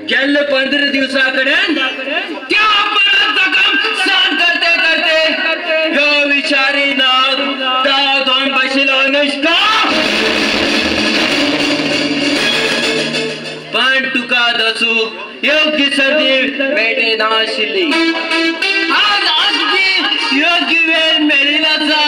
गेल्ले 15 दिवसाकडेन त्या अपराधाचं काम सहन करते करते ह्यो विचारी ना त्या दोन बशिलो अनुष्का पण तुका दसू योग्य संधी मेळना आशिल्ली आज अगदी योग्य वेळ मेळिल्लो आसा